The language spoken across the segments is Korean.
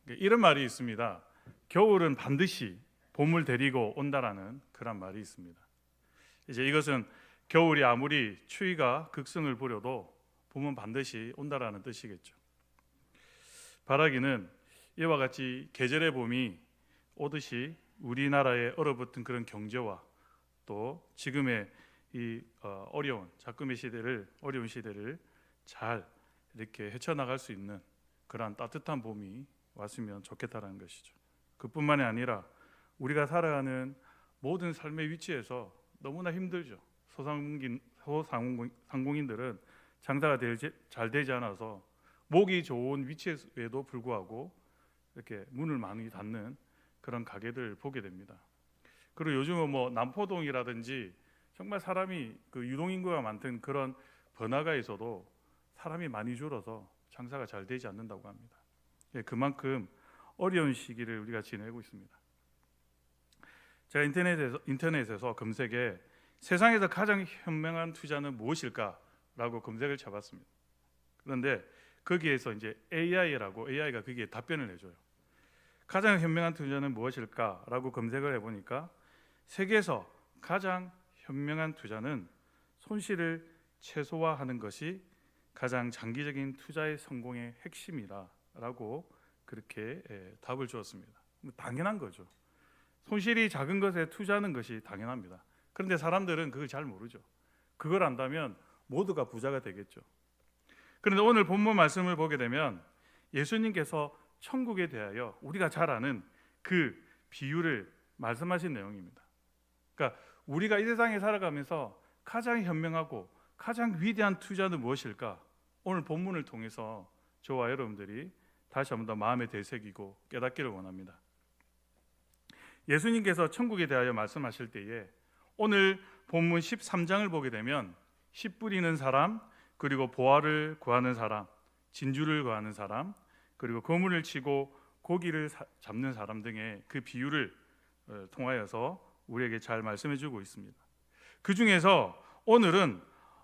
이런 말이 있습니다. 겨울은 반드시 봄을 데리고 온다라는 그런 말이 있습니다. 이제 이것은 겨울이 아무리 추위가 극성을 부려도 봄은 반드시 온다라는 뜻이겠죠. 바라기는 이와 같이 계절의 봄이 오듯이 우리나라의 얼어붙은 그런 경제와 또 지금의 이 어려운 시대를 잘 이렇게 헤쳐나갈 수 있는 그러한 따뜻한 봄이 왔으면 좋겠다라는 것이죠. 그뿐만이 아니라 우리가 살아가는 모든 삶의 위치에서 너무나 힘들죠. 소상공인들은 장사가 잘 되지 않아서 목이 좋은 위치에도 불구하고 이렇게 문을 많이 닫는 그런 가게들을 보게 됩니다. 그리고 요즘은 뭐 남포동이라든지 정말 사람이 그 유동인구가 많던 그런 번화가에서도 사람이 많이 줄어서 장사가 잘 되지 않는다고 합니다. 그만큼 어려운 시기를 우리가 지내고 있습니다. 제가 인터넷에서 검색에 세상에서 가장 현명한 투자는 무엇일까라고 검색을 쳐봤습니다. 그런데 거기에서 이제 AI가 거기에 답변을 해줘요. 가장 현명한 투자는 무엇일까라고 검색을 해보니까 세계에서 가장 현명한 투자는 손실을 최소화하는 것이 가장 장기적인 투자의 성공의 핵심이라고 그렇게 답을 주었습니다. 당연한 거죠. 손실이 작은 것에 투자하는 것이 당연합니다. 그런데 사람들은 그걸 잘 모르죠. 그걸 안다면 모두가 부자가 되겠죠. 그런데 오늘 본문 말씀을 보게 되면 예수님께서 천국에 대하여 우리가 잘 아는 그 비유를 말씀하신 내용입니다. 그러니까 우리가 이 세상에 살아가면서 가장 현명하고 가장 위대한 투자는 무엇일까? 오늘 본문을 통해서 저와 여러분들이 다시 한번 더 마음에 되새기고 깨닫기를 원합니다. 예수님께서 천국에 대하여 말씀하실 때에 오늘 본문 13장을 보게 되면 씨 뿌리는 사람, 그리고 보화를 구하는 사람, 진주를 구하는 사람, 그리고 거물을 치고 고기를 잡는 사람 등의 그 비유를 통하여서 우리에게 잘 말씀해 주고 있습니다. 그 중에서 오늘은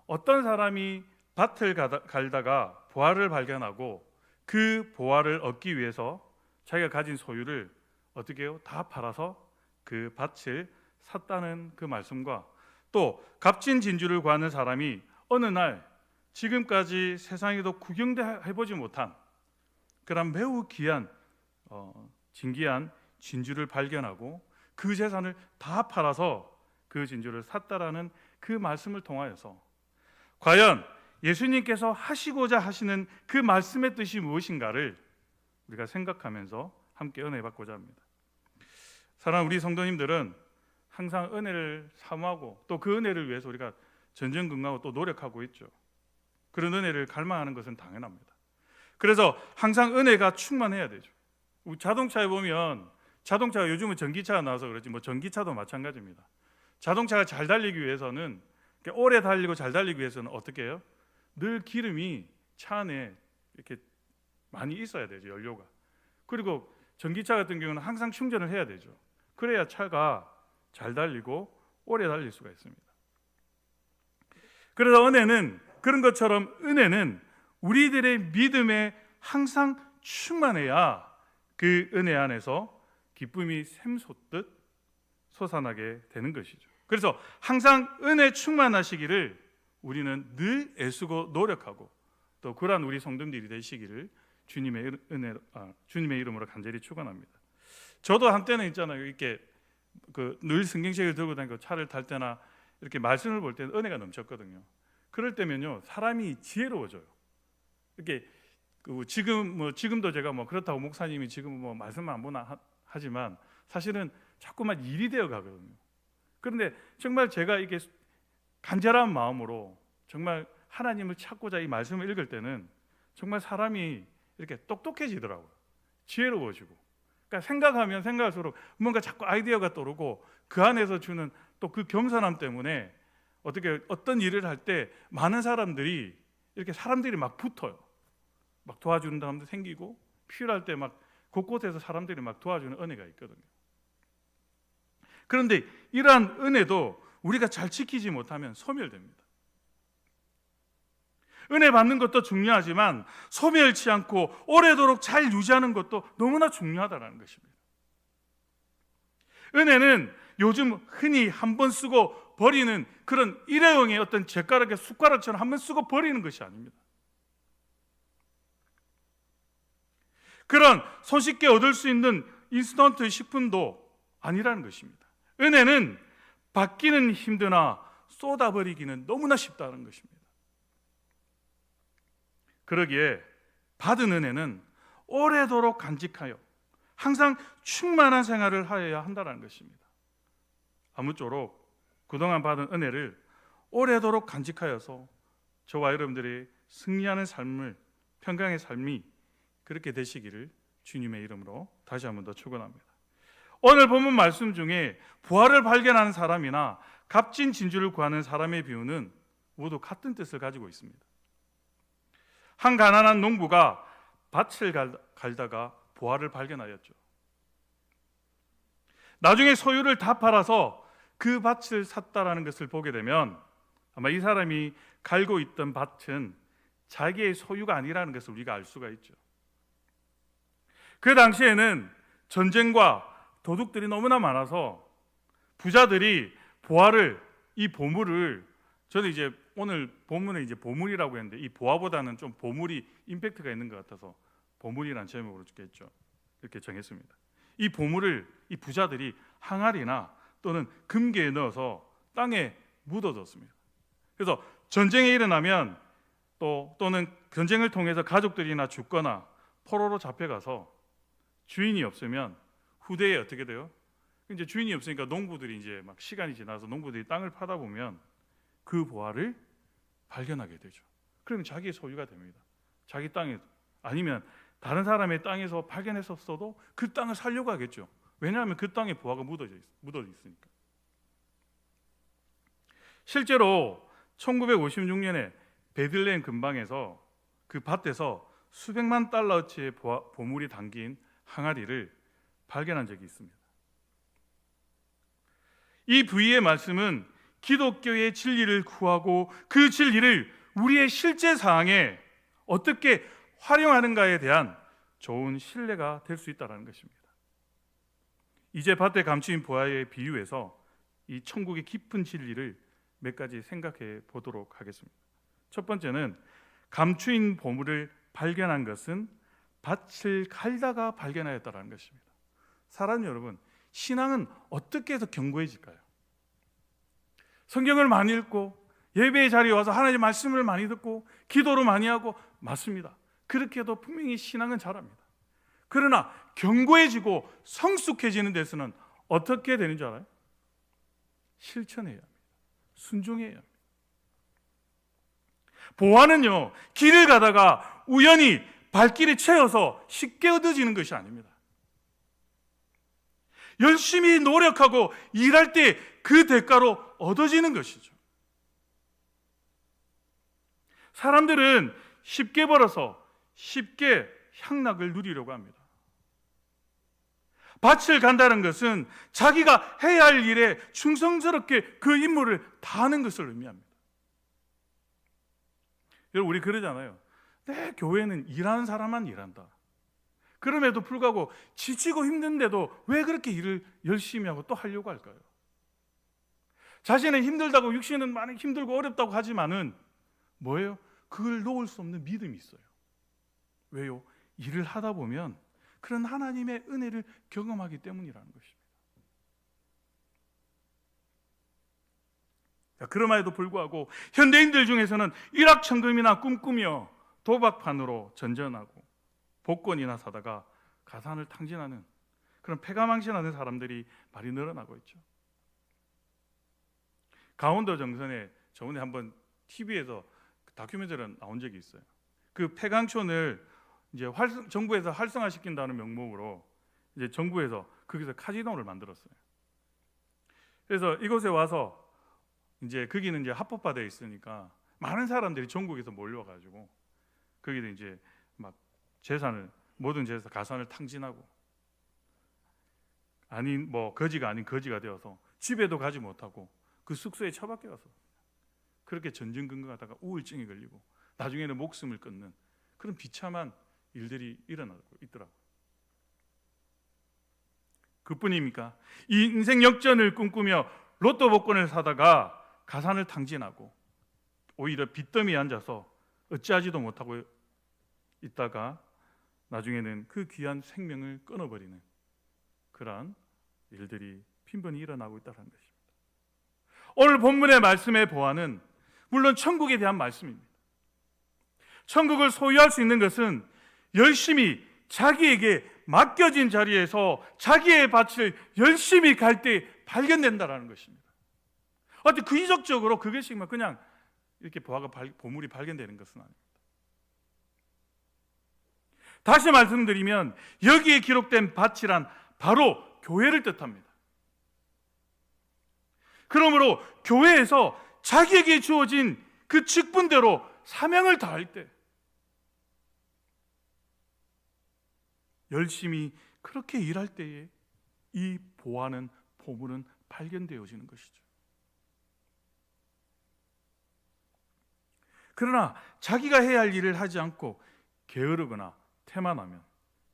어떤 사람이 밭을 갈다가 보화를 발견하고 그 보화를 얻기 위해서 자기가 가진 소유를 어떻게 해요? 다 팔아서 그 밭을 샀다는 그 말씀과 또 값진 진주를 구하는 사람이 어느 날 지금까지 세상에도 구경도 해보지 못한 그런 매우 귀한 진귀한 진주를 발견하고 그 재산을 다 팔아서 그 진주를 샀다라는 그 말씀을 통하여서 과연 예수님께서 하시고자 하시는 그 말씀의 뜻이 무엇인가를 우리가 생각하면서 함께 은혜 받고자 합니다. 사랑하는 우리 성도님들은 항상 은혜를 사모하고 또 그 은혜를 위해서 우리가 전전긍긍하고 또 노력하고 있죠. 그런 은혜를 갈망하는 것은 당연합니다. 그래서 항상 은혜가 충만해야 되죠. 자동차에 보면 자동차가 요즘은 전기차가 나와서 그렇지 뭐 전기차도 마찬가지입니다. 자동차가 잘 달리기 위해서는 오래 달리고 잘 달리기 위해서는 어떻게 해요? 늘 기름이 차 안에 이렇게 많이 있어야 되죠. 연료가. 그리고 전기차 같은 경우는 항상 충전을 해야 되죠. 그래야 차가 잘 달리고 오래 달릴 수가 있습니다. 그래서 그런 것처럼 은혜는 우리들의 믿음에 항상 충만해야 그 은혜 안에서 기쁨이 샘솟듯 솟아나게 되는 것이죠. 그래서 항상 은혜 충만하시기를 우리는 늘 애쓰고 노력하고 또 그러한 우리 성도님들이 되시기를 주님의 이름으로 간절히 축원합니다. 저도 한때는 있잖아요. 이렇게 늘 성경책을 들고 다니고 차를 탈 때나 이렇게 말씀을 볼 때는 은혜가 넘쳤거든요. 그럴 때면요 사람이 지혜로워져요. 이렇게 지금도 제가 그렇다고 목사님이 지금 말씀을 안 보나 하지만 사실은 자꾸만 일이 되어 가거든요. 그런데 정말 제가 이게 간절한 마음으로 정말 하나님을 찾고자 이 말씀을 읽을 때는 정말 사람이 이렇게 똑똑해지더라고요. 지혜로워지고. 그러니까 생각하면 생각할수록 뭔가 자꾸 아이디어가 떠오르고 그 안에서 주는 또 그 겸손함 때문에 어떤 일을 할 때 많은 사람들이 막 붙어요. 막 도와주는 사람도 생기고 필요할 때 막 곳곳에서 사람들이 막 도와주는 은혜가 있거든요. 그런데 이러한 은혜도 우리가 잘 지키지 못하면 소멸됩니다. 은혜 받는 것도 중요하지만 소멸치 않고 오래도록 잘 유지하는 것도 너무나 중요하다는 것입니다. 은혜는 요즘 흔히 한 번 쓰고 버리는 그런 일회용의 어떤 젓가락의 숟가락처럼 한 번 쓰고 버리는 것이 아닙니다. 그런 손쉽게 얻을 수 있는 인스턴트 식품도 아니라는 것입니다. 은혜는 받기는 힘드나 쏟아버리기는 너무나 쉽다는 것입니다. 그러기에 받은 은혜는 오래도록 간직하여 항상 충만한 생활을 하여야 한다는 것입니다. 아무쪼록 그동안 받은 은혜를 오래도록 간직하여서 저와 여러분들이 승리하는 삶을, 평강의 삶이 그렇게 되시기를 주님의 이름으로 다시 한번 더 축원합니다. 오늘 본문 말씀 중에 부활을 발견하는 사람이나 값진 진주를 구하는 사람의 비유는 모두 같은 뜻을 가지고 있습니다. 한 가난한 농부가 밭을 갈다가 부활을 발견하였죠. 나중에 소유를 다 팔아서 그 밭을 샀다라는 것을 보게 되면 아마 이 사람이 갈고 있던 밭은 자기의 소유가 아니라는 것을 우리가 알 수가 있죠. 그 당시에는 전쟁과 도둑들이 너무나 많아서 부자들이 부활을, 이 보물을, 저는 이제 오늘 본문에 이제 보물이라고 했는데 이 보화보다는 좀 보물이 임팩트가 있는 것 같아서 보물이라는 제목으로 주겠죠. 이렇게 정했습니다. 이 보물을 이 부자들이 항아리나 또는 금괴에 넣어서 땅에 묻어뒀습니다. 그래서 전쟁이 일어나면 또는 전쟁을 통해서 가족들이나 죽거나 포로로 잡혀가서 주인이 없으면 후대에 어떻게 돼요? 이제 주인이 없으니까 농부들이 이제 막 시간이 지나서 농부들이 땅을 파다 보면 그 보화를 발견하게 되죠. 그러면 자기의 소유가 됩니다. 자기 땅에, 아니면 다른 사람의 땅에서 발견했었어도 그 땅을 살려고 하겠죠. 왜냐하면 그 땅에 보화가 묻어 있으니까. 실제로 1956년에 베들레헴 근방에서 그 밭에서 수백만 달러어치의 보물이 담긴 항아리를 발견한 적이 있습니다. 이 부위의 말씀은 기독교의 진리를 구하고 그 진리를 우리의 실제 상황에 어떻게 활용하는가에 대한 좋은 신뢰가 될 수 있다는 것입니다. 이제 밭에 감추인 보화의 비유에서 이 천국의 깊은 진리를 몇 가지 생각해 보도록 하겠습니다. 첫 번째는 감추인 보물을 발견한 것은 밭을 갈다가 발견하였다는 것입니다. 사랑하는 여러분, 신앙은 어떻게 해서 견고해질까요? 성경을 많이 읽고 예배의 자리에 와서 하나님의 말씀을 많이 듣고 기도를 많이 하고, 맞습니다. 그렇게 해도 분명히 신앙은 자랍니다. 그러나 견고해지고 성숙해지는 데서는 어떻게 되는 줄 알아요? 실천해야 합니다. 순종해야 합니다. 보화는요, 길을 가다가 우연히 발길이 채여서 쉽게 얻어지는 것이 아닙니다. 열심히 노력하고 일할 때 그 대가로 얻어지는 것이죠. 사람들은 쉽게 벌어서 쉽게 향락을 누리려고 합니다. 밭을 간다는 것은 자기가 해야 할 일에 충성스럽게 그 임무를 다하는 것을 의미합니다. 여러분, 우리 그러잖아요. 내 교회는 일하는 사람만 일한다. 그럼에도 불구하고 지치고 힘든데도 왜 그렇게 일을 열심히 하고 또 하려고 할까요? 자신은 힘들다고, 육신은 많이 힘들고 어렵다고 하지만은 뭐예요? 그걸 놓을 수 없는 믿음이 있어요. 왜요? 일을 하다 보면 그런 하나님의 은혜를 경험하기 때문이라는 것입니다. 그럼에도 불구하고 현대인들 중에서는 일확천금이나 꿈꾸며 도박판으로 전전하고 복권이나 사다가 가산을 탕진하는 그런 패가망신하는 사람들이 많이 늘어나고 있죠. 강원도 정선에 저번에 한번 TV에서 다큐멘터리가 나온 적이 있어요. 그 폐강촌을 이제 정부에서 활성화시킨다는 명목으로 이제 정부에서 거기서 카지노를 만들었어요. 그래서 이곳에 와서 이제 거기는 이제 합법화되어 있으니까 많은 사람들이 전국에서 몰려가지고 거기서 이제 막 모든 재산 가산을 탕진하고, 아닌 뭐 거지가 아닌 거지가 되어서 집에도 가지 못하고 그 숙소에 처박혀 가서 그렇게 전전긍긍하다가 우울증에 걸리고 나중에는 목숨을 끊는 그런 비참한 일들이 일어나고 있더라고요. 그뿐입니까? 이 인생 역전을 꿈꾸며 로또 복권을 사다가 가산을 탕진하고 오히려 빚더미에 앉아서 어찌하지도 못하고 있다가 나중에는 그 귀한 생명을 끊어버리는 그러한 일들이 빈번히 일어나고 있다는 것입니다. 오늘 본문의 말씀의 보안은 물론 천국에 대한 말씀입니다. 천국을 소유할 수 있는 것은 열심히 자기에게 맡겨진 자리에서 자기의 밭을 열심히 갈 때 발견된다는 것입니다. 어때 귀족적으로 그것이 그냥 이렇게 보물이 발견되는 것은 아닙니다. 다시 말씀드리면 여기에 기록된 밭이란 바로 교회를 뜻합니다. 그러므로 교회에서 자기에게 주어진 그 직분대로 사명을 다할 때 열심히 그렇게 일할 때에 이 보물은 발견되어지는 것이죠. 그러나 자기가 해야 할 일을 하지 않고 게으르거나 태만하면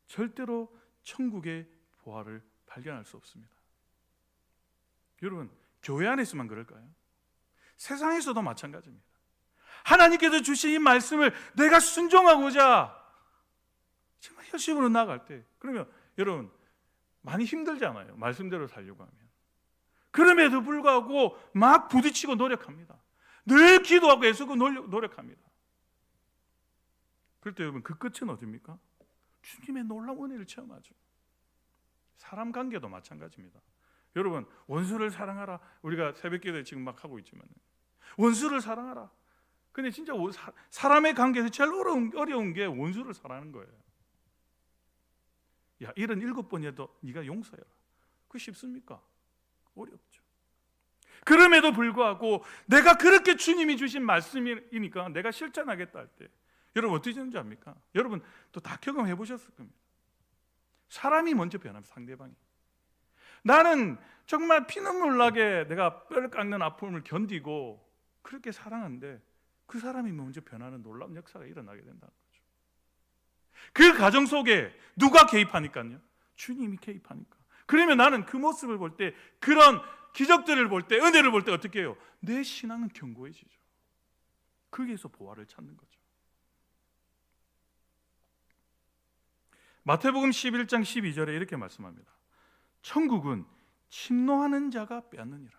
절대로 천국의 보화를 발견할 수 없습니다. 여러분, 교회 안에서만 그럴까요? 세상에서도 마찬가지입니다. 하나님께서 주신 이 말씀을 내가 순종하고자 정말 열심으로 나아갈 때, 그러면 여러분 많이 힘들잖아요. 말씀대로 살려고 하면. 그럼에도 불구하고 막 부딪히고 노력합니다. 늘 기도하고 애쓰고 노력합니다. 그럴 때 여러분 그 끝은 어디입니까? 주님의 놀라운 은혜를 체험하죠. 사람 관계도 마찬가지입니다. 여러분 원수를 사랑하라. 우리가 새벽기도에 지금 막 하고 있지만 원수를 사랑하라. 근데 진짜 사람의 관계에서 제일 어려운 게 원수를 사랑하는 거예요. 야, 77번이라도 네가 용서해라. 그거 쉽습니까? 어렵죠. 그럼에도 불구하고 내가 그렇게 주님이 주신 말씀이니까 내가 실천하겠다 할 때 여러분 어떻게 되는지 압니까? 여러분 또 다 경험해 보셨을 겁니다. 사람이 먼저 변합니다. 상대방이. 나는 정말 피눈물 나게 내가 뼈를 깎는 아픔을 견디고 그렇게 사랑하는데 그 사람이 먼저 변하는 놀라운 역사가 일어나게 된다는 거죠. 그 가정 속에 누가 개입하니까요? 주님이 개입하니까. 그러면 나는 그 모습을 볼 때, 그런 기적들을 볼 때, 은혜를 볼 때 어떻게 해요? 내 신앙은 견고해지죠. 거기에서 보화를 찾는 거죠. 마태복음 11장 12절에 이렇게 말씀합니다. 천국은 침노하는 자가 빼앗느니라.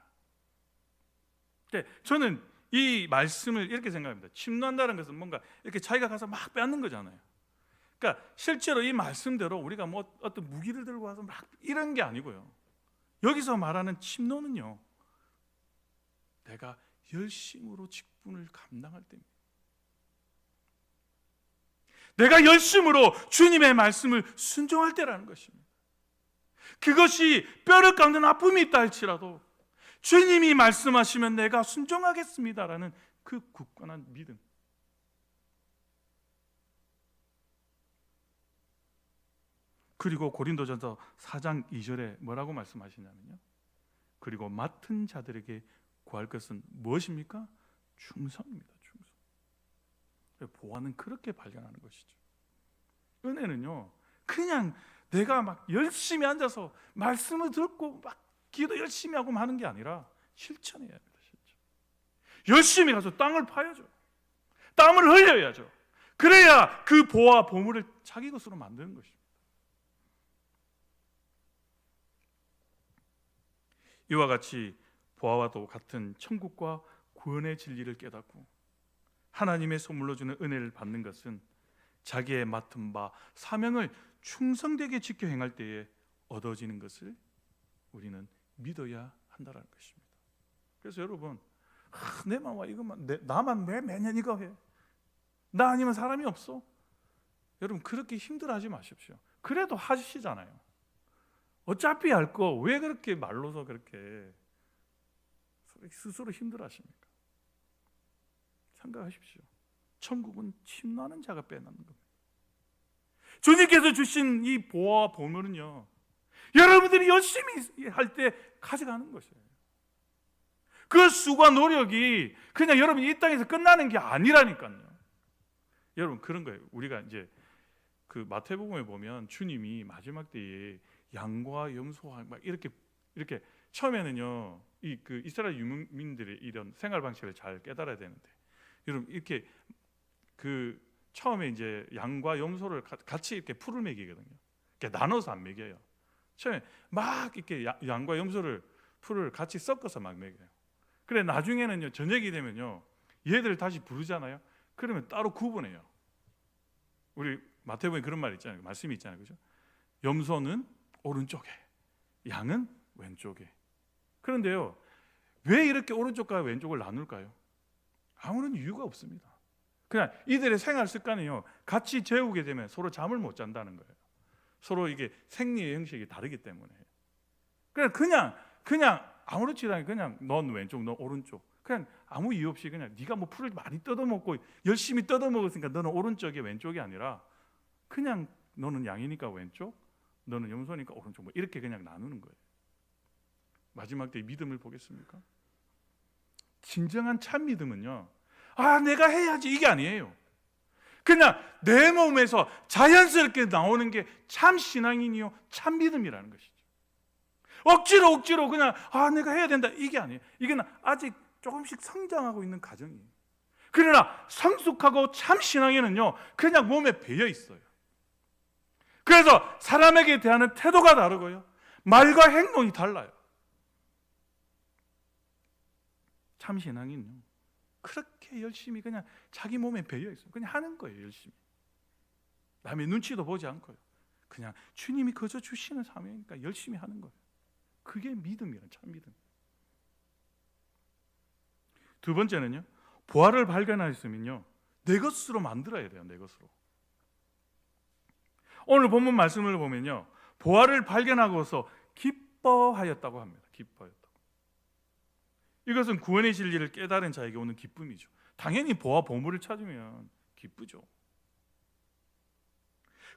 저는 이 말씀을 이렇게 생각합니다. 침노한다는 것은 뭔가 이렇게 자기가 가서 막 빼앗는 거잖아요. 그러니까 실제로 이 말씀대로 우리가 뭐 어떤 무기를 들고 와서 막 이런 게 아니고요. 여기서 말하는 침노는요, 내가 열심으로 직분을 감당할 때입니다. 내가 열심으로 주님의 말씀을 순종할 때라는 것입니다. 그것이 뼈를 깎는 아픔이 있다 할지라도 주님이 말씀하시면 내가 순종하겠습니다라는 그 굳건한 믿음. 그리고 고린도전서 4장 2절에 뭐라고 말씀하시냐면요, 그리고 맡은 자들에게 구할 것은 무엇입니까? 충성입니다. 충성. 보화는 그렇게 발견하는 것이죠. 은혜는요, 그냥 내가 막 열심히 앉아서 말씀을 듣고 막 기도 열심히 하고 하는 게 아니라 실천해야 합니다. 실천. 열심히 가서 땅을 파야죠. 땀을 흘려야죠. 그래야 그 보화 보물을 자기 것으로 만드는 것입니다. 이와 같이 보화와도 같은 천국과 구원의 진리를 깨닫고 하나님의 선물로 주는 은혜를 받는 것은 자기의 맡은 바 사명을 충성되게 지켜 행할 때에 얻어지는 것을 우리는 믿어야 한다는 것입니다. 그래서 여러분, 내만 와 이것만 나만 왜 매년 이거 해? 나 아니면 사람이 없어? 여러분 그렇게 힘들어하지 마십시오. 그래도 하시잖아요. 어차피 할 거 왜 그렇게 말로서 그렇게 스스로 힘들어하십니까? 생각하십시오. 천국은 침노하는 자가 빼앗는 겁니다. 주님께서 주신 이 보화와 보물은요, 여러분들이 열심히 할 때 가져가는 것이에요. 그 수고와 노력이 그냥 여러분이 이 땅에서 끝나는 게 아니라니까요. 여러분 그런 거예요. 우리가 이제 그 마태복음에 보면 주님이 마지막 때에 양과 염소와 막 이렇게 처음에는요 그 이스라엘 유민들의 이런 생활 방식을 잘 깨달아야 되는데, 여러분 이렇게 그 처음에 이제 양과 염소를 같이 이렇게 풀을 먹이거든요. 이렇게 나눠서 안 먹여요. 처음에 막 이렇게 양과 염소를 풀을 같이 섞어서 막 먹여요. 그래 나중에는요 저녁이 되면요 얘들을 다시 부르잖아요. 그러면 따로 구분해요. 우리 마태복음에 그런 말 있잖아요. 말씀이 있잖아요, 그죠? 염소는 오른쪽에, 양은 왼쪽에. 그런데요, 왜 이렇게 오른쪽과 왼쪽을 나눌까요? 아무런 이유가 없습니다. 그냥 이들의 생활 습관이요, 같이 재우게 되면 서로 잠을 못 잔다는 거예요. 서로 이게 생리의 형식이 다르기 때문에. 그냥 아무렇지도 않게 그냥 넌 왼쪽, 넌 오른쪽. 그냥 아무 이유 없이 그냥 네가 뭐 풀을 많이 뜯어먹고 열심히 뜯어먹었으니까 너는 오른쪽이 왼쪽이 아니라 그냥 너는 양이니까 왼쪽, 너는 염소니까 오른쪽, 뭐 이렇게 그냥 나누는 거예요. 마지막 때 믿음을 보겠습니까? 진정한 참 믿음은요, 내가 해야지 이게 아니에요. 그냥 내 몸에서 자연스럽게 나오는 게 참 신앙이니요 참 믿음이라는 것이죠. 억지로 그냥 내가 해야 된다 이게 아니에요. 이건 아직 조금씩 성장하고 있는 과정이에요. 그러나 성숙하고 참 신앙에는요 그냥 몸에 배어 있어요. 그래서 사람에게 대하는 태도가 다르고요, 말과 행동이 달라요. 참 신앙인요 그렇게 열심히 그냥 자기 몸에 배어 있어요. 그냥 하는 거예요. 열심히 남의 눈치도 보지 않고요, 그냥 주님이 거저 주시는 사명이니까 열심히 하는 거예요. 그게 믿음이란 참 믿음. 두 번째는요, 보화를 발견하였으면요 내 것으로 만들어야 돼요. 내 것으로. 오늘 본문 말씀을 보면요, 보화를 발견하고서 기뻐하였다고 합니다. 기뻐하였다고. 이것은 구원의 진리를 깨달은 자에게 오는 기쁨이죠. 당연히 보화 보물을 찾으면 기쁘죠.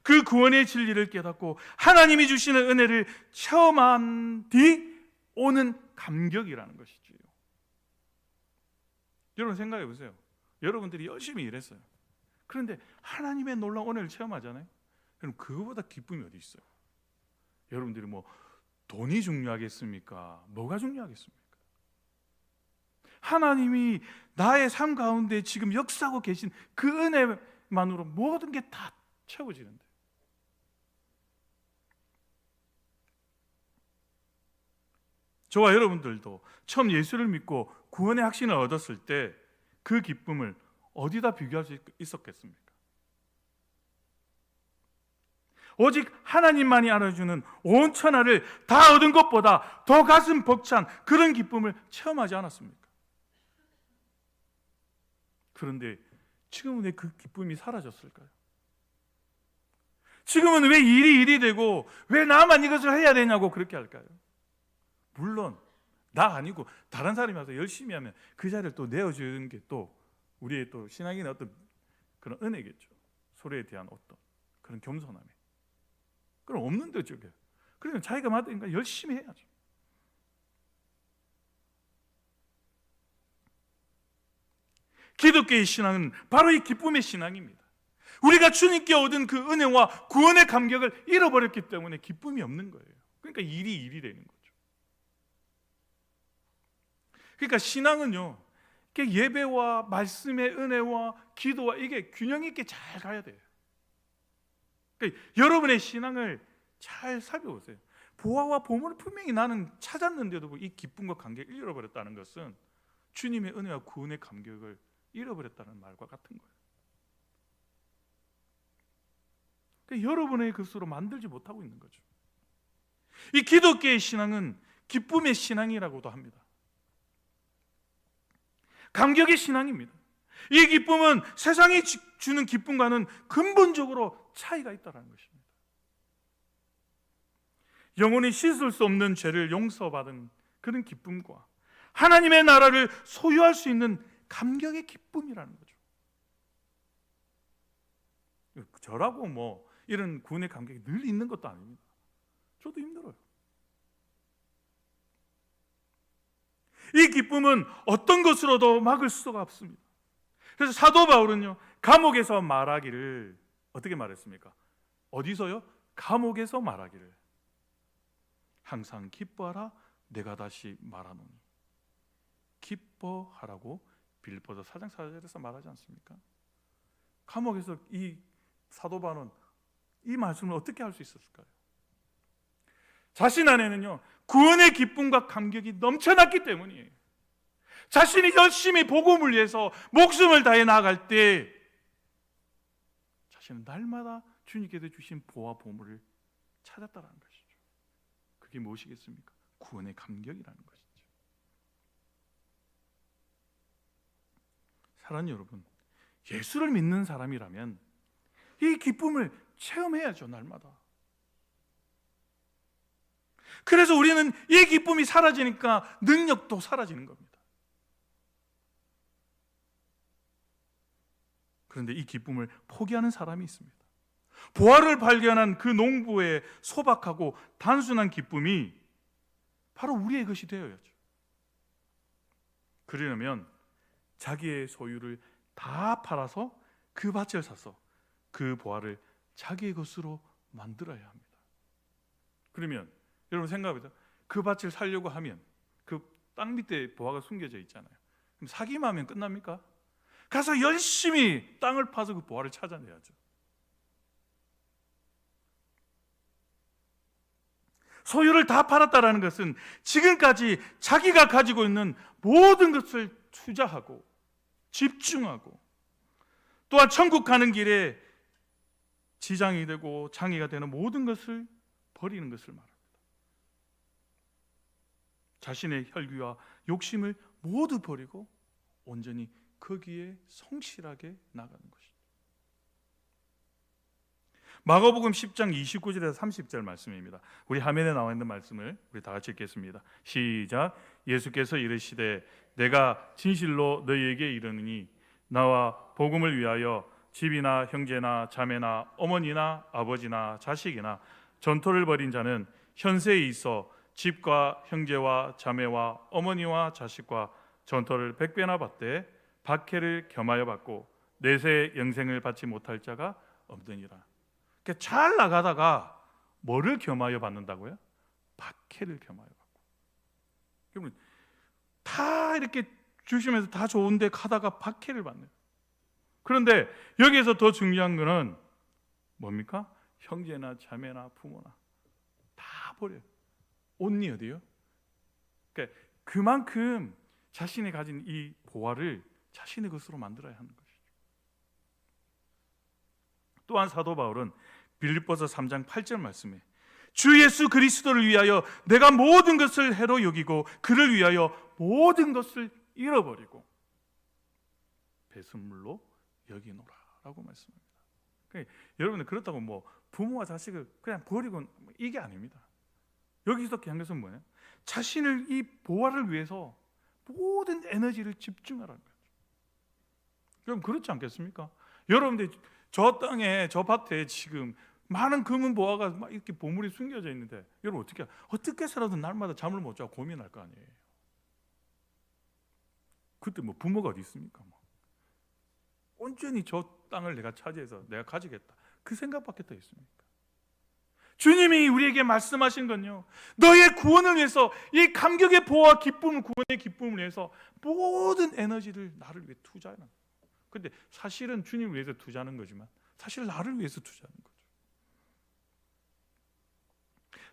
그 구원의 진리를 깨닫고 하나님이 주시는 은혜를 체험한 뒤 오는 감격이라는 것이지요. 여러분 생각해 보세요. 여러분들이 열심히 일했어요. 그런데 하나님의 놀라운 은혜를 체험하잖아요. 그럼 그거보다 기쁨이 어디 있어요? 여러분들이 뭐 돈이 중요하겠습니까? 뭐가 중요하겠습니까? 하나님이 나의 삶 가운데 지금 역사하고 계신 그 은혜만으로 모든 게 다 채워지는데, 저와 여러분들도 처음 예수를 믿고 구원의 확신을 얻었을 때 그 기쁨을 어디다 비교할 수 있었겠습니까? 오직 하나님만이 알아주는 온 천하를 다 얻은 것보다 더 가슴 벅찬 그런 기쁨을 체험하지 않았습니까? 그런데 지금은 왜 그 기쁨이 사라졌을까요? 지금은 왜 일이 되고 왜 나만 이것을 해야 되냐고 그렇게 할까요? 물론 나 아니고 다른 사람이 와서 열심히 하면 그 자리를 또 내어주는 게 또 우리의 또 신앙인의 어떤 그런 은혜겠죠. 서로에 대한 어떤 그런 겸손함이. 그럼 없는데 저게. 그러면 자기가 맡으니까 열심히 해야죠. 기독교의 신앙은 바로 이 기쁨의 신앙입니다. 우리가 주님께 얻은 그 은혜와 구원의 감격을 잃어버렸기 때문에 기쁨이 없는 거예요. 그러니까 일이 되는 거죠. 그러니까 신앙은요, 예배와 말씀의 은혜와 기도와 이게 균형 있게 잘 가야 돼요. 그러니까 여러분의 신앙을 잘 살펴보세요. 보화와 보물을 분명히 나는 찾았는데도 이 기쁨과 감격을 잃어버렸다는 것은 주님의 은혜와 구원의 감격을 잃어버렸다는 말과 같은 거예요. 그러니까 여러분의 것으로 만들지 못하고 있는 거죠. 이 기독교의 신앙은 기쁨의 신앙이라고도 합니다. 감격의 신앙입니다. 이 기쁨은 세상이 주는 기쁨과는 근본적으로 차이가 있다는 것입니다. 영원히 씻을 수 없는 죄를 용서받은 그런 기쁨과 하나님의 나라를 소유할 수 있는 감격의 기쁨이라는 거죠. 저라고 뭐 이런 구원의 감격이 늘 있는 것도 아닙니다. 저도 힘들어요. 이 기쁨은 어떤 것으로도 막을 수가 없습니다. 그래서 사도 바울은요, 감옥에서 말하기를 어떻게 말했습니까? 어디서요? 감옥에서 말하기를 항상 기뻐하라 내가 다시 말하노니. 기뻐하라고 빌립보서 4장 4절에서 말하지 않습니까? 감옥에서 이 사도 바울은 이 말씀을 어떻게 할 수 있었을까요? 자신 안에는요 구원의 기쁨과 감격이 넘쳐났기 때문이에요. 자신이 열심히 복음을 위해서 목숨을 다해 나아갈 때 자신은 날마다 주님께서 주신 보화 보물을 찾았다는 것이죠. 그게 무엇이겠습니까? 구원의 감격이라는 것이죠. 사랑하는 여러분, 예수를 믿는 사람이라면 이 기쁨을 체험해야죠, 날마다. 그래서 우리는 이 기쁨이 사라지니까 능력도 사라지는 겁니다. 그런데 이 기쁨을 포기하는 사람이 있습니다. 보화를 발견한 그 농부의 소박하고 단순한 기쁨이 바로 우리의 것이 되어야죠. 그러려면 자기의 소유를 다 팔아서 그 밭을 사서 그 보화를 자기의 것으로 만들어야 합니다. 그러면 여러분 생각해보세요. 그 밭을 살려고 하면 그 땅 밑에 보화가 숨겨져 있잖아요. 그럼 사기만 하면 끝납니까? 가서 열심히 땅을 파서 그 보화를 찾아내야죠. 소유를 다 팔았다라는 것은 지금까지 자기가 가지고 있는 모든 것을 투자하고 집중하고 또한 천국 가는 길에 지장이 되고 장애가 되는 모든 것을 버리는 것을 말합니다. 자신의 혈기와 욕심을 모두 버리고 온전히 거기에 성실하게 나가는 것이죠. 마가복음 10장 29절에서 30절 말씀입니다. 우리 화면에 나와 있는 말씀을 우리 다 같이 읽겠습니다. 시작. 예수께서 이르시되 내가 진실로 너희에게 이르노니 나와 복음을 위하여 집이나 형제나 자매나 어머니나 아버지나 자식이나 전토를 벌인 자는 현세에 있어 집과 형제와 자매와 어머니와 자식과 전토를 100배나 받되 박해를 겸하여 받고 내세 영생을 받지 못할 자가 없느니라. 그러니까 잘 나가다가 뭐를 겸하여 받는다고요? 박해를 겸하여 받고. 여러분 다 이렇게 주시면서 다 좋은데 가다가 박해를 받네요. 그런데 여기에서 더 중요한 거는 뭡니까? 형제나 자매나 부모나 다 버려요. 온리 어디요? 그러니까 그만큼 자신이 가진 이 보화를 자신의 것으로 만들어야 하는 것이죠. 또한 사도 바울은 빌립보서 3장 8절 말씀에 주 예수 그리스도를 위하여 내가 모든 것을 해로 여기고 그를 위하여 모든 것을 잃어버리고 배설물로 여기노라라고 말씀합니다. 그러니까 여러분들 그렇다고 뭐 부모와 자식을 그냥 버리고 이게 아닙니다. 여기서 한 것은 뭐예요? 자신을 이 보화를 위해서 모든 에너지를 집중하라는 거죠. 그럼 그렇지 않겠습니까? 여러분들 저 땅에 저 밭에 지금 많은 금은 보화가 막 이렇게 보물이 숨겨져 있는데 여러분 어떻게 해서라도 날마다 잠을 못 자고 고민할 거 아니에요. 그때 뭐 부모가 어디 있습니까? 뭐. 온전히 저 땅을 내가 차지해서 내가 가지겠다 그 생각밖에 더 있습니까? 주님이 우리에게 말씀하신 건요 너의 구원을 위해서 이 감격의 보호와 기쁨을 구원의 기쁨을 위해서 모든 에너지를 나를 위해 투자하는. 근데 사실은 주님을 위해서 투자하는 거지만 사실 나를 위해서 투자하는 거죠.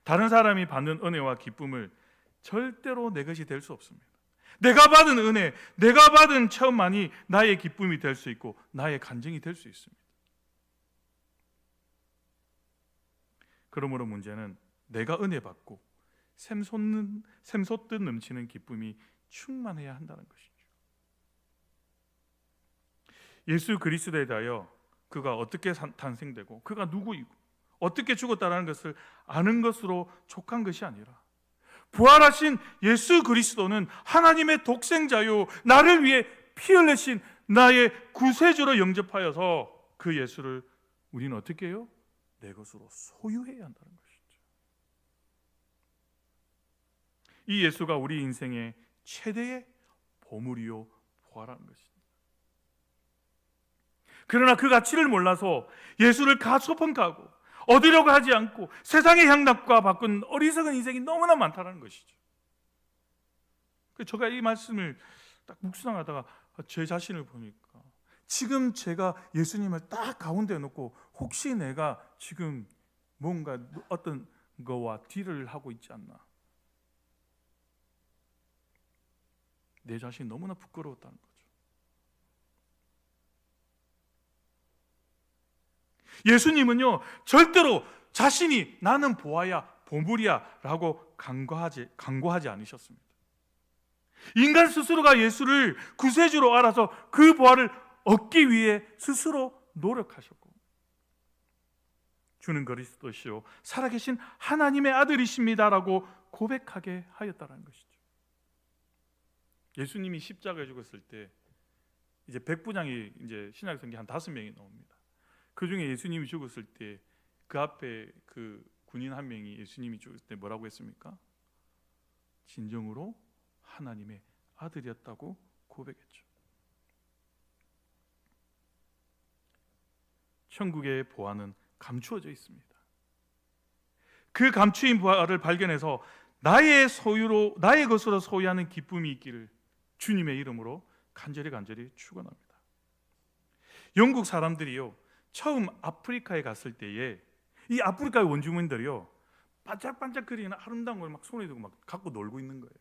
다른 사람이 받는 은혜와 기쁨을 절대로 내 것이 될 수 없습니다. 내가 받은 은혜, 내가 받은 체험만이 나의 기쁨이 될 수 있고 나의 간증이 될 수 있습니다. 그러므로 문제는 내가 은혜 받고 샘솟듯 넘치는 기쁨이 충만해야 한다는 것이죠. 예수 그리스도에 대하여 그가 어떻게 탄생되고 그가 누구이고 어떻게 죽었다는 것을 아는 것으로 족한 것이 아니라 부활하신 예수 그리스도는 하나님의 독생자요 나를 위해 피 흘리신 나의 구세주로 영접하여서 그 예수를 우리는 어떻게 해요? 내 것으로 소유해야 한다는 것이죠. 이 예수가 우리 인생의 최대의 보물이요 보화라는 것입니다. 그러나 그 가치를 몰라서 예수를 가소평가하고 얻으려고 하지 않고 세상의 향락과 바꾼 어리석은 인생이 너무나 많다는 것이죠. 제가 이 말씀을 딱 묵상하다가 제 자신을 보니까 지금 제가 예수님을 딱 가운데 놓고 혹시 내가 지금 뭔가 어떤 거와 딜을 하고 있지 않나, 내 자신이 너무나 부끄러웠다는 거죠. 예수님은요 절대로 자신이 나는 보아야 보물이야 라고 강구하지 않으셨습니다. 인간 스스로가 예수를 구세주로 알아서 그 보화를 얻기 위해 스스로 노력하셨고, 주는 그리스도시요 살아계신 하나님의 아들이십니다라고 고백하게 하였다는 것이죠. 예수님이 십자가에 죽었을 때 이제 백부장이 이제 신약성경에 한 5명이 나옵니다. 그 중에 예수님이 죽었을 때 그 앞에 그 군인 한 명이 예수님이 죽었을 때 뭐라고 했습니까? 진정으로 하나님의 아들이었다고 고백했죠. 천국의 보화는 감추어져 있습니다. 그 감추인 보화를 발견해서 나의 것으로 소유하는 기쁨이 있기를 주님의 이름으로 간절히 축원합니다. 영국 사람들이요 처음 아프리카에 갔을 때에 이 아프리카의 원주민들이요 반짝반짝거리는 아름다운 걸 막 손에 들고 막 갖고 놀고 있는 거예요.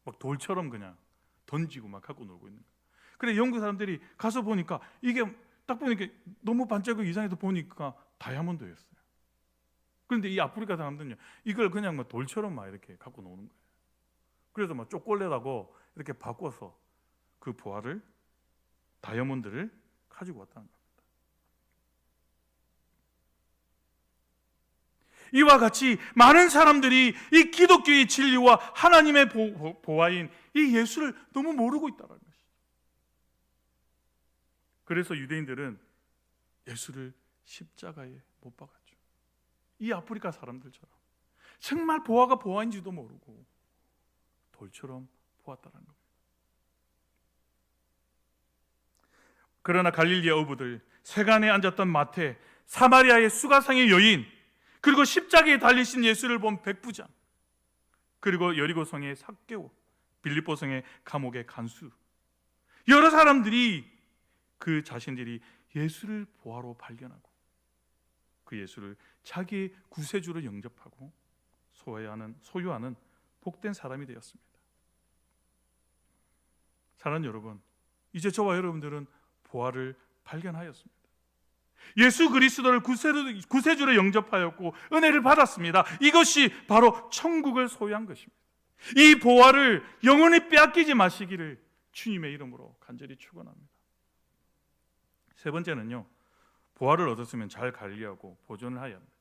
막 돌처럼 그냥 던지고 막 갖고 놀고 있는 거예요. 그래 영국 사람들이 가서 보니까 이게 딱 보니까 너무 반짝이고 이상해서 보니까 다이아몬드였어요. 그런데 이 아프리카 사람들은요 이걸 그냥 막 돌처럼 막 이렇게 갖고 노는 거예요. 그래서 막 초콜릿하고 이렇게 바꿔서 그 보화를, 다이아몬드를 가지고 왔다는 겁니다. 이와 같이 많은 사람들이 이 기독교의 진리와 하나님의 보화인 이 예수를 너무 모르고 있다는 것이죠. 그래서 유대인들은 예수를 십자가에 못 박았죠. 이 아프리카 사람들처럼 정말 보화가 보화인지도 모르고 돌처럼 보았다는 겁니다. 그러나 갈릴리 어부들, 세간에 앉았던 마태, 사마리아의 수가상의 여인, 그리고 십자가에 달리신 예수를 본 백부장, 그리고 여리고성의 삭개오, 빌립보성의 감옥의 간수, 여러 사람들이 그 자신들이 예수를 보화로 발견하고 그 예수를 자기의 구세주로 영접하고 소유하는 복된 사람이 되었습니다. 사랑하는 여러분, 이제 저와 여러분들은 보화를 발견하였습니다. 예수 그리스도를 구세주로 영접하였고 은혜를 받았습니다. 이것이 바로 천국을 소유한 것입니다. 이 보화를 영원히 빼앗기지 마시기를 주님의 이름으로 간절히 축원합니다. 세 번째는요, 보화를 얻었으면 잘 관리하고 보존을 해야 합니다.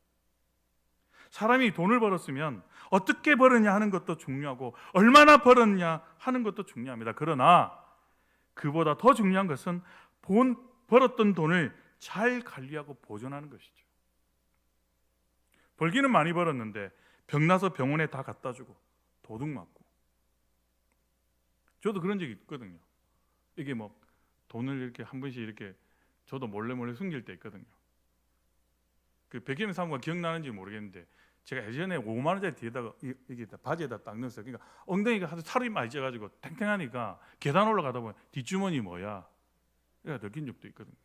사람이 돈을 벌었으면 어떻게 벌었냐 하는 것도 중요하고 얼마나 벌었냐 하는 것도 중요합니다. 그러나 그보다 더 중요한 것은 벌었던 돈을 잘 관리하고 보존하는 것이죠. 벌기는 많이 벌었는데 병나서 병원에 다 갖다 주고 도둑 맞고, 저도 그런 적이 있거든요. 이게 뭐 돈을 이렇게 한 번씩 이렇게 저도 몰래 숨길 때 있거든요. 그 백혜민 사모가 기억나는지 모르겠는데 제가 예전에 5만 원짜리 뒤에다가 이게 바지에다 딱 넣었어요. 그러니까 엉덩이가 하도 살이 많이 쪄가지고 탱탱하니까 계단 올라가다 보면 뒷주머니 뭐야? 이가 느낀 적도 있거든요.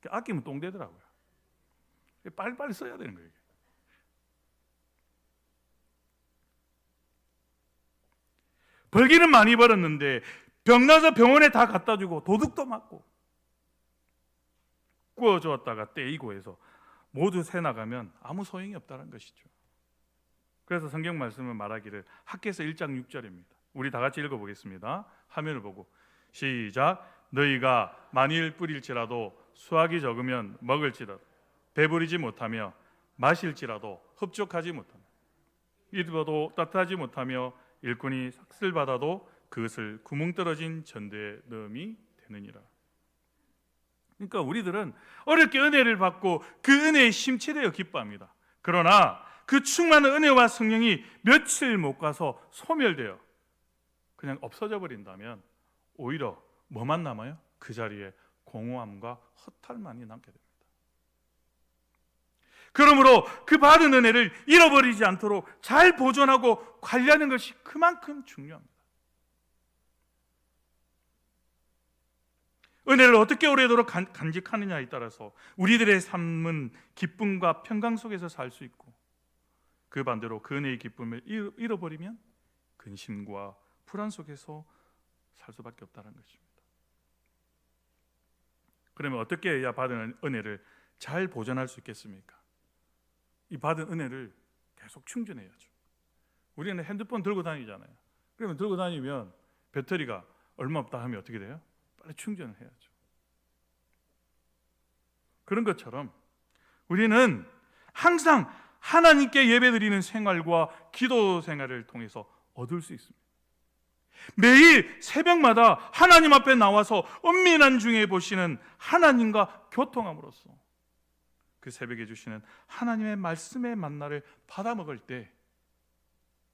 아끼면 똥 되더라고요. 빨리빨리 써야 되는 거예요. 벌기는 많이 벌었는데 병나서 병원에 다 갖다 주고 도둑도 맞고 구워주었다가 떼이고 해서 모두 새 나가면 아무 소용이 없다는 것이죠. 그래서 성경 말씀은 말하기를, 학개서 1장 6절입니다. 우리 다 같이 읽어보겠습니다. 화면을 보고 시작. 너희가 만일 뿌릴지라도 수확이 적으면 먹을지라도, 배부리지 못하며 마실지라도 흡족하지 못하며, 입어도 따뜻하지 못하며 일꾼이 삭슬 받아도 그것을 구멍 떨어진 전대에 넣음이 되느니라. 그러니까 우리들은 어렵게 은혜를 받고 그 은혜에 심취되어 기뻐합니다. 그러나 그 충만한 은혜와 성령이 며칠 못 가서 소멸되어 그냥 없어져 버린다면 오히려 뭐만 남아요? 그 자리에 공허함과 허탈만이 남게 됩니다. 그러므로 그 받은 은혜를 잃어버리지 않도록 잘 보존하고 관리하는 것이 그만큼 중요합니다. 은혜를 어떻게 오래도록 간직하느냐에 따라서 우리들의 삶은 기쁨과 평강 속에서 살 수 있고, 그 반대로 그 은혜의 기쁨을 잃어버리면 근심과 불안 속에서 살 수밖에 없다는 것입니다. 그러면 어떻게 해야 받은 은혜를 잘 보존할 수 있겠습니까? 이 받은 은혜를 계속 충전해야죠. 우리는 핸드폰 들고 다니잖아요. 그러면 들고 다니면 배터리가 얼마 없다 하면 어떻게 돼요? 빨리 충전을 해야죠. 그런 것처럼 우리는 항상 하나님께 예배드리는 생활과 기도 생활을 통해서 얻을 수 있습니다. 매일 새벽마다 하나님 앞에 나와서 은밀한 중에 보시는 하나님과 교통함으로써 그 새벽에 주시는 하나님의 말씀의 만나를 받아 먹을 때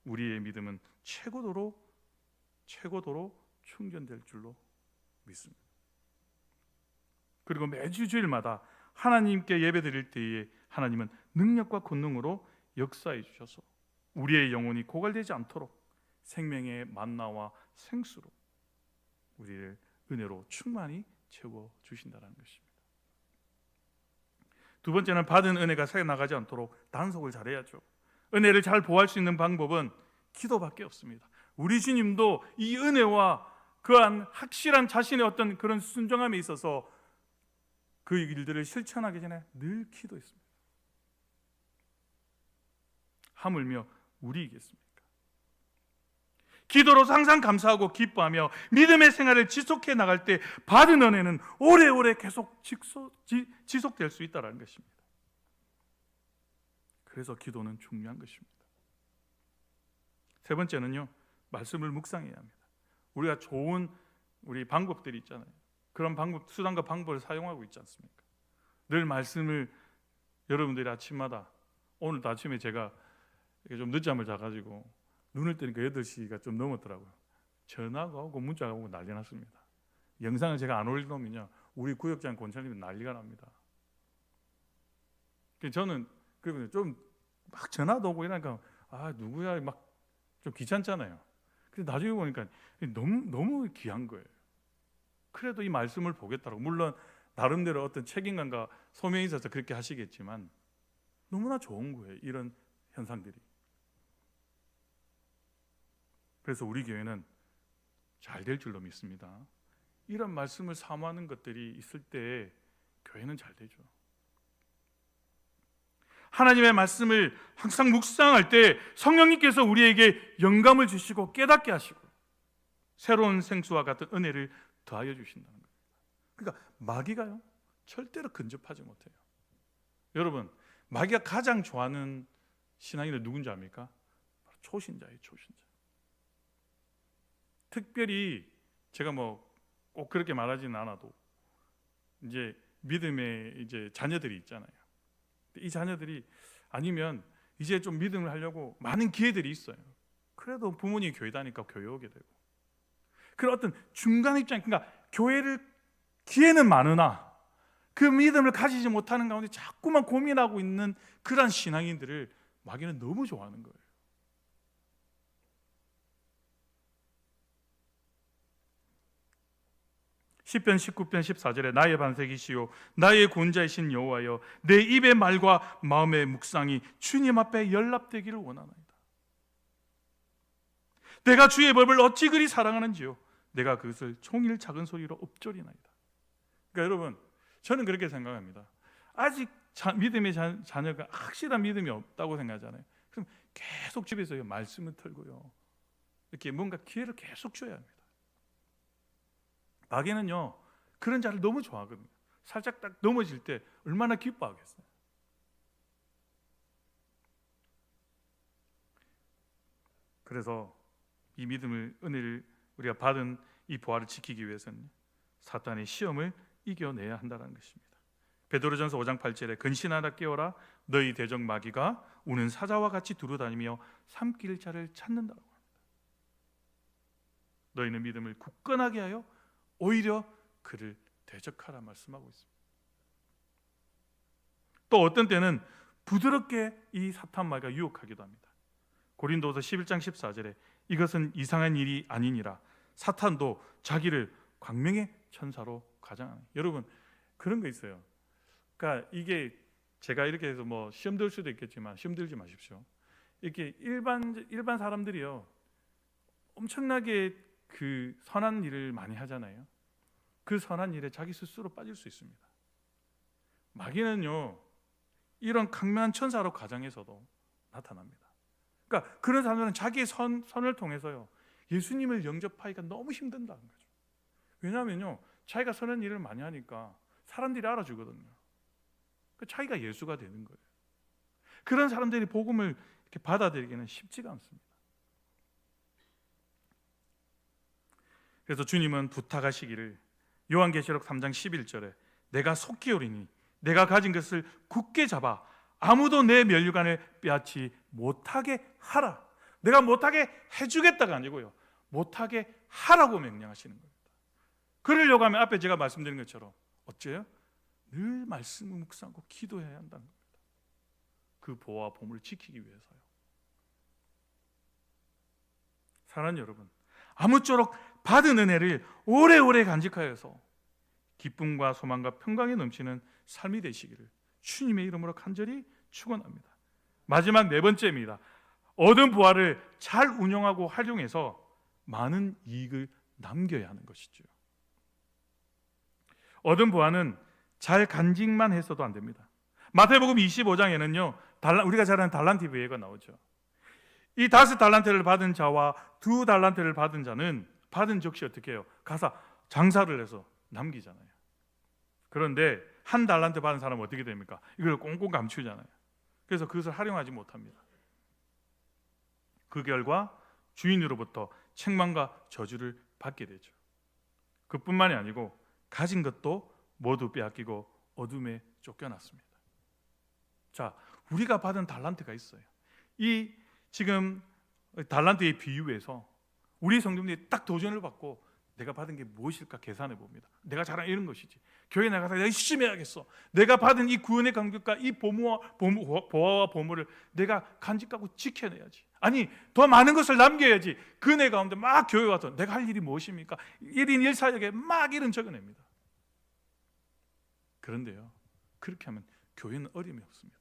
우리의 믿음은 최고도로 충전될 줄로 믿습니다. 그리고 매주 주일마다 하나님께 예배드릴 때에 하나님은 능력과 권능으로 역사해 주셔서 우리의 영혼이 고갈되지 않도록 생명의 만나와 생수로 우리를 은혜로 충만히 채워 주신다는 것입니다. 두 번째는 받은 은혜가 새어나가지 않도록 단속을 잘해야죠. 은혜를 잘 보호할 수 있는 방법은 기도밖에 없습니다. 우리 주님도 이 은혜와 그한 확실한 자신의 어떤 그런 순종함에 있어서 그 일들을 실천하기 전에 늘 기도했습니다. 하물며 우리이겠습니까? 기도로 항상 감사하고 기뻐하며 믿음의 생활을 지속해 나갈 때 받은 은혜는 오래오래 계속 지속될 수 있다는 것입니다. 그래서 기도는 중요한 것입니다. 세 번째는요, 말씀을 묵상해야 합니다. 우리가 좋은 우리 방법들이 있잖아요. 그런 방법, 수단과 방법을 사용하고 있지 않습니까? 늘 말씀을 여러분들이 아침마다, 오늘도 아침에 제가 좀 늦잠을 자가지고 눈을 뜨니까 8시가 좀 넘었더라고요. 전화가 오고 문자가 오고 난리 났습니다. 영상을 제가 안 올리면요, 우리 구역장 권사님이 난리가 납니다. 저는 그리고 좀 막 전화도 오고 이러니까 누구야 막 좀 귀찮잖아요. 근데 나중에 보니까 너무 귀한 거예요. 그래도 이 말씀을 보겠다고, 물론 나름대로 어떤 책임감과 소명이 있어서 그렇게 하시겠지만 너무나 좋은 거예요, 이런 현상들이. 그래서 우리 교회는 잘 될 줄로 믿습니다. 이런 말씀을 사모하는 것들이 있을 때 교회는 잘 되죠. 하나님의 말씀을 항상 묵상할 때 성령님께서 우리에게 영감을 주시고 깨닫게 하시고 새로운 생수와 같은 은혜를 더하여 주신다는 겁니다. 그러니까 마귀가요, 절대로 근접하지 못해요. 여러분, 마귀가 가장 좋아하는 신앙인은 누군지 압니까? 바로 초신자예요, 초신자. 특별히 제가 꼭 그렇게 말하지는 않아도 이제 믿음의 이제 자녀들이 있잖아요. 이 자녀들이 아니면 이제 좀 믿음을 하려고 많은 기회들이 있어요. 그래도 부모님이 교회 다니까 교회 오게 되고, 그런 어떤 중간 입장, 그러니까 교회를 기회는 많으나 그 믿음을 가지지 못하는 가운데 자꾸만 고민하고 있는 그런 신앙인들을 마귀는 너무 좋아하는 거예요. 시편 19편 14절에 나의 반석이시요 나의 구원자이신 여호와여, 내 입의 말과 마음의 묵상이 주님 앞에 연락되기를 원하나이다. 내가 주의 법을 어찌 그리 사랑하는지요, 내가 그것을 종일 작은 소리로 읊조리나이다. 그러니까 여러분, 저는 그렇게 생각합니다. 아직 믿음의 자녀가 확실한 믿음이 없다고 생각하잖아요. 그럼 계속 집에서 말씀을 틀고요, 이렇게 뭔가 기회를 계속 줘야 합니다. 마귀는요, 그런 자를 너무 좋아하거든요. 살짝 딱 넘어질 때 얼마나 기뻐하겠어요. 그래서 이 믿음을, 은혜를 우리가 받은 이 보화를 지키기 위해서는 사탄의 시험을 이겨내야 한다는 것입니다. 베드로전서 5장 8절에 근신하라 깨어라, 너희 대적 마귀가 우는 사자와 같이 두루다니며 삼킬 자를 찾는다고 합니다. 너희는 믿음을 굳건하게 하여 오히려 그를 대적하라 말씀하고 있습니다. 또 어떤 때는 부드럽게 이 사탄 마귀가 유혹하기도 합니다. 고린도서 11장 14절에 이것은 이상한 일이 아니니라 사탄도 자기를 광명의 천사로 가장하는. 여러분 그런 거 있어요. 그러니까 이게 제가 이렇게 해서 뭐 시험 들 수도 있겠지만 시험 들지 마십시오. 이렇게 일반 사람들이요 엄청나게 그 선한 일을 많이 하잖아요. 그 선한 일에 자기 스스로 빠질 수 있습니다. 마귀는요 이런 강력한 천사로 가장해서도 나타납니다. 그러니까 그런 사람들은 자기의 선을 통해서요 예수님을 영접하기가 너무 힘든다는 거죠. 왜냐하면요 자기가 선한 일을 많이 하니까 사람들이 알아주거든요. 자기가 예수가 되는 거예요. 그런 사람들이 복음을 이렇게 받아들이기는 쉽지가 않습니다. 그래서 주님은 부탁하시기를 요한계시록 3장 11절에 내가 속히 오리니 내가 가진 것을 굳게 잡아 아무도 내 면류관을 빼앗지 못하게 하라. 내가 못하게 해주겠다가 아니고요 못하게 하라고 명령하시는 겁니다. 그러려고 하면 앞에 제가 말씀드린 것처럼 어째요? 늘 말씀을 묵상하고 기도해야 한다는 겁니다. 그 보호와 보물을 지키기 위해서요. 사랑하는 여러분, 아무쪼록 받은 은혜를 오래오래 간직하여서 기쁨과 소망과 평강이 넘치는 삶이 되시기를 주님의 이름으로 간절히 축원합니다. 마지막 네 번째입니다. 얻은 부활을 잘 운영하고 활용해서 많은 이익을 남겨야 하는 것이죠. 얻은 부활은 잘 간직만 해서도 안 됩니다. 마태복음 25장에는요 우리가 잘 아는 달란트 비유가 나오죠. 이 5달란트를 받은 자와 2달란트를 받은 자는 받은 즉시 어떻게 해요? 가서 장사를 해서 남기잖아요. 그런데 1달란트 받은 사람은 어떻게 됩니까? 이걸 꽁꽁 감추잖아요. 그래서 그것을 활용하지 못합니다. 그 결과 주인으로부터 책망과 저주를 받게 되죠. 그뿐만이 아니고 가진 것도 모두 빼앗기고 어둠에 쫓겨났습니다. 자, 우리가 받은 달란트가 있어요. 이 지금 달란트의 비유에서 우리 성도님들이 딱 도전을 받고 내가 받은 게 무엇일까 계산해 봅니다. 내가 잘하는 이런 것이지. 교회 나가서 열심히 해야겠어. 내가 받은 이 구원의 감격과 이 보화와 보물을 내가 간직하고 지켜내야지. 아니 더 많은 것을 남겨야지. 그네 가운데 막 교회 와서 내가 할 일이 무엇입니까? 1인 1사역에 막 이런 적어냅니다. 그런데요 그렇게 하면 교회는 어림이 없습니다.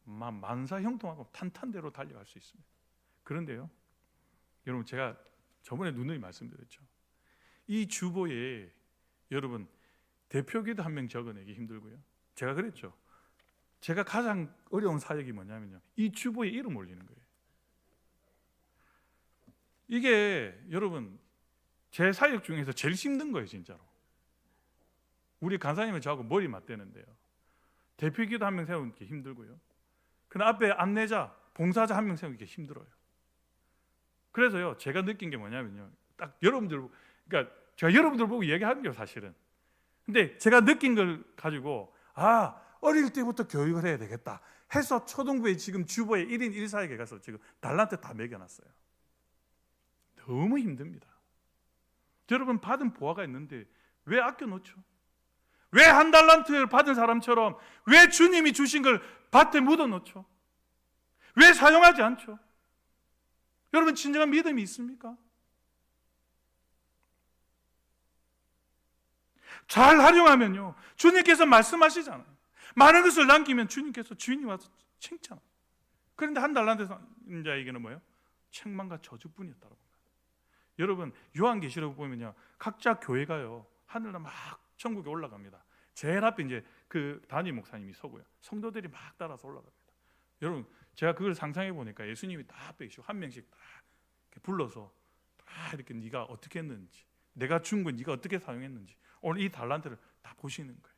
만사형통하고 탄탄대로 달려갈 수 있습니다. 그런데요 여러분 제가 저번에 누누이 말씀드렸죠. 이 주보에 여러분 대표기도 한 명 적어내기 힘들고요. 제가 그랬죠. 제가 가장 어려운 사역이 뭐냐면요 이 주보에 이름 올리는 거예요. 이게 여러분 제 사역 중에서 제일 힘든 거예요 진짜로. 우리 간사님은 저하고 머리 맞대는데요 대표기도 한 명 세우는 게 힘들고요 그 앞에 안내자, 봉사자 한 명 세우는 게 힘들어요. 그래서요 제가 느낀 게 뭐냐면요 딱 여러분들 그러니까 제가 여러분들 보고 얘기하는 게 사실은 근데 제가 느낀 걸 가지고 어릴 때부터 교육을 해야 되겠다 해서 초등부에 지금 주보에 1인 1사역에 가서 지금 달란트 다 매겨놨어요. 너무 힘듭니다. 여러분 받은 보화가 있는데 왜 아껴놓죠? 왜 1달란트를 받은 사람처럼 왜 주님이 주신 걸 밭에 묻어놓죠? 왜 사용하지 않죠? 여러분 진정한 믿음이 있습니까? 잘 활용하면요 주님께서 말씀하시잖아요. 많은 것을 남기면 주인이 와서 칭찬합니다. 그런데 1달란트 자에게는 뭐예요? 책망과 저주뿐이었다고 봅니다. 여러분 요한계시록 보면요 각자 교회가요 하늘로 막 천국에 올라갑니다. 제일 앞에 이제 그 담임 목사님이 서고요 성도들이 막 따라서 올라갑니다. 여러분 제가 그걸 상상해 보니까 예수님이 다 빼시고 한 명씩 다 이렇게 불러서 다 이렇게 네가 어떻게 했는지 내가 준 건 네가 어떻게 사용했는지 오늘 이 달란트를 다 보시는 거예요.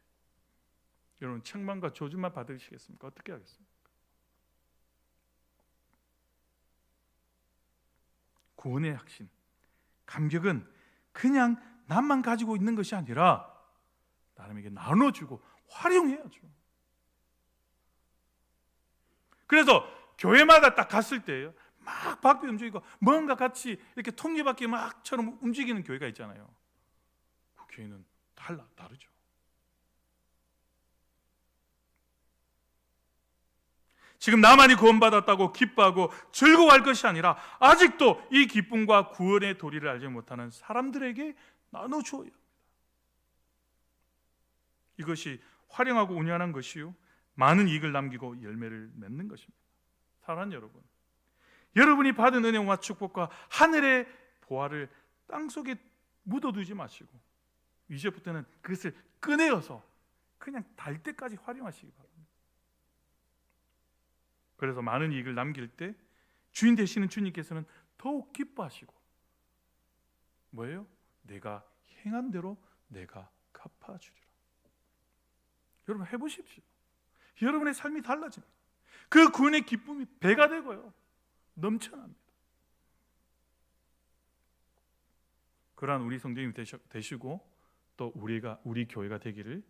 여러분 책망과 저주만 받으시겠습니까? 어떻게 하겠습니까? 구원의 확신, 감격은 그냥 남만 가지고 있는 것이 아니라 나름에게 나눠주고 활용해야죠. 그래서 교회마다 딱 갔을 때요 막 박비 움직이고 뭔가 같이 이렇게 톱니바퀴 막처럼 움직이는 교회가 있잖아요. 그 교회는 다 다르죠. 지금 나만이 구원받았다고 기뻐하고 즐거워할 것이 아니라 아직도 이 기쁨과 구원의 도리를 알지 못하는 사람들에게 나눠주어야 합니다. 이것이 활용하고 운영하는 것이요, 많은 이익을 남기고 열매를 맺는 것입니다. 사랑하는 여러분, 여러분이 받은 은혜와 축복과 하늘의 보화를 땅속에 묻어두지 마시고 이제부터는 그것을 꺼내어서 그냥 달 때까지 활용하시기 바랍니다. 그래서 많은 이익을 남길 때 주인 되시는 주님께서는 더욱 기뻐하시고, 뭐예요? 내가 행한 대로 내가 갚아주리라. 여러분 해보십시오. 여러분의 삶이 달라집니다. 그 구원의 기쁨이 배가 되고요, 넘쳐납니다. 그러한 우리 성도님이 되시고 또 우리 교회가 되기를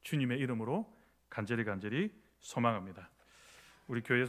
주님의 이름으로 간절히 소망합니다. 우리 교회